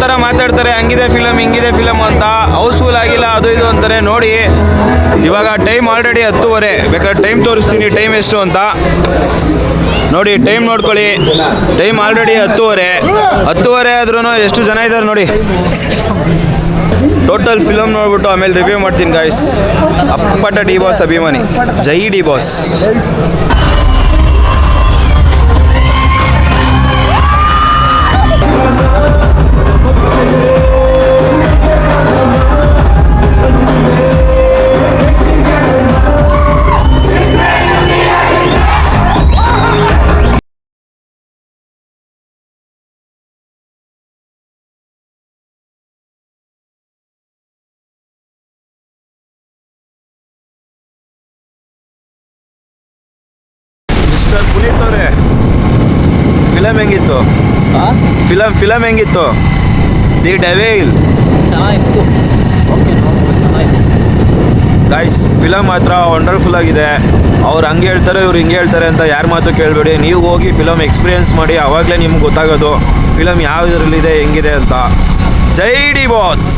ಥರ ಮಾತಾಡ್ತಾರೆ, ಹಂಗಿದೆ ಫಿಲಮ್ ಹಿಂಗಿದೆ ಫಿಲಮ್ ಅಂತ. ಹೌಸ್ಫುಲ್ ಆಗಿಲ್ಲ ಅದು ಇದು ಅಂತಾರೆ. ನೋಡಿ ಇವಾಗ ಟೈಮ್ ಆಲ್ರೆಡಿ 10:30. ಬೇಕಾದ್ರೆ ಟೈಮ್ ತೋರಿಸ್ತೀನಿ, ಟೈಮ್ ಎಷ್ಟು ಅಂತ ನೋಡಿ. ಟೈಮ್ ನೋಡ್ಕೊಳ್ಳಿ, ಟೈಮ್ ಆಲ್ರೆಡಿ 10:30 ಆದ್ರೂ ಎಷ್ಟು ಜನ ಇದ್ದಾರೆ ನೋಡಿ. ಟೋಟಲ್ ಫಿಲಮ್ ನೋಡ್ಬಿಟ್ಟು ಆಮೇಲೆ ರಿವ್ಯೂ ಮಾಡ್ತೀನಿ ಗಾಯ್ಸ್. ಅಪ್ಪಟ ಡಿ ಬಾಸ್ ಅಭಿಮಾನಿ, ಜೈ ಡಿ ಬಾಸ್. ಮಿಸ್ಟರ್ ಪುನೀತ್ ಅವರೇ, ಫಿಲಮ್ ಹೆಂಗಿತ್ತು? ಫಿಲಮ್ ಹೆಂಗಿತ್ತು? ದಿ ಡೆವಿಲ್ ಚೆನ್ನಾಗಿತ್ತು. ಓಕೆ, ಚೆನ್ನಾಗಿತ್ತು ಗೈಸ್. ಫಿಲಮ್ ಮಾತ್ರ ವಂಡರ್ಫುಲ್ ಆಗಿದೆ. ಅವ್ರು ಹಂಗೆ ಹೇಳ್ತಾರೆ, ಇವ್ರು ಹಿಂಗೆ ಹೇಳ್ತಾರೆ ಅಂತ ಯಾರ ಮಾತು ಕೇಳಬೇಡಿ. ನೀವು ಹೋಗಿ ಫಿಲಮ್ ಎಕ್ಸ್ಪೀರಿಯೆನ್ಸ್ ಮಾಡಿ, ಆವಾಗಲೇ ನಿಮ್ಗೆ ಗೊತ್ತಾಗೋದು ಫಿಲಮ್ ಯಾವ ಇದರಲ್ಲಿದೆ ಹೆಂಗಿದೆ ಅಂತ. ಜೈ ಡಿ ಬಾಸ್.